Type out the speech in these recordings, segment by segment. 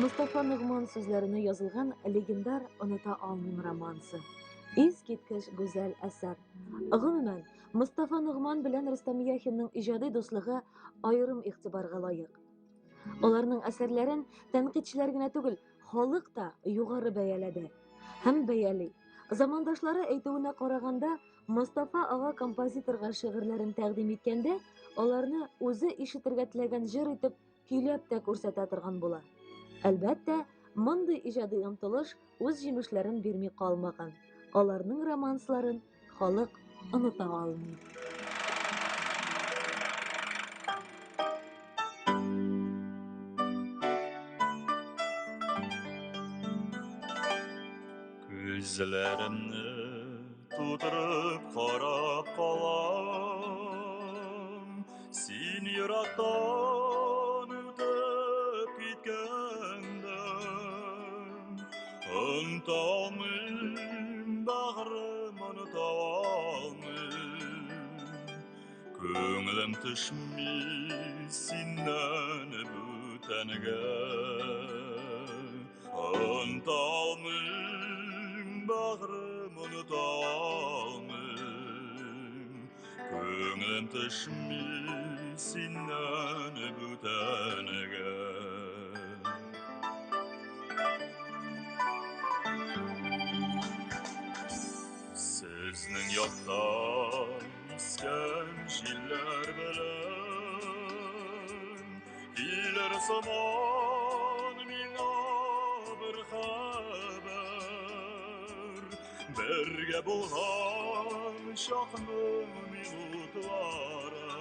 Mustafa Nugman sözlerine yazılgan legendar Unuta Almıym romansı. Eskitkiç güzel eser. Gümümen, Mustafa Nugman bilen Rüstem Yahinning ijodiy dostluğu ayırım igtibarga layık. Оларның әсәрләрен тәнкыйтьчеләр генә түгел, халык та югары бәяләде. Һәм бәяли. Замандашлары әйтүенә караганда, Мустафа ага композиторга шигырьләрен тәкъдим иткәндә, аларны үзе ишетергә теләгән җыр итеп көйләп тә күрсәтә торган була. Әлбәттә, мондый иҗади омтылыш үз җимешләрен бирми калмаган. Аларның романсларын халык оныта алмый. Күзләремне тутырып карап калам, син ерактан үтеп киткәндә. Оныта алмыйм, бәгърем, оныта алмыйм. Күңелем төшми синнән бүтәнгә. Оныта алмыйм, бәгърем, оныта алмыйм. Күңелем төшми синнән бүтәнгә. Сезнең яктан искән җилләр белән килер сыман миңа бер хәбәр. Бергә булган чакның минутларын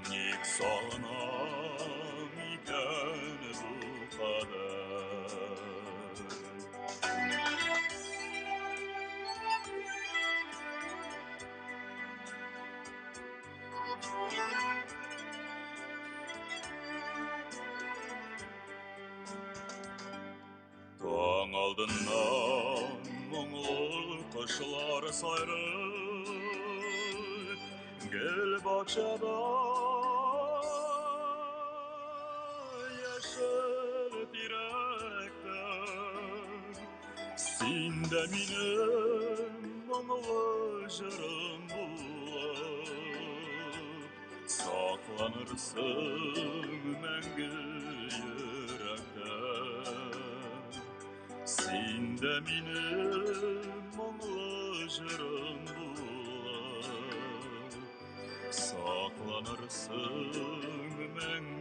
ник сагынам икән бу кадәр. Таң алдыннан моңлы кошлар сайрый, гел бакчада яшел тирәктә. Син дә минем моңлы җырым булып, сакланырсың мәңге йөрәктә. Син дә минем моңлы җырым булып, сакланырсың мәңге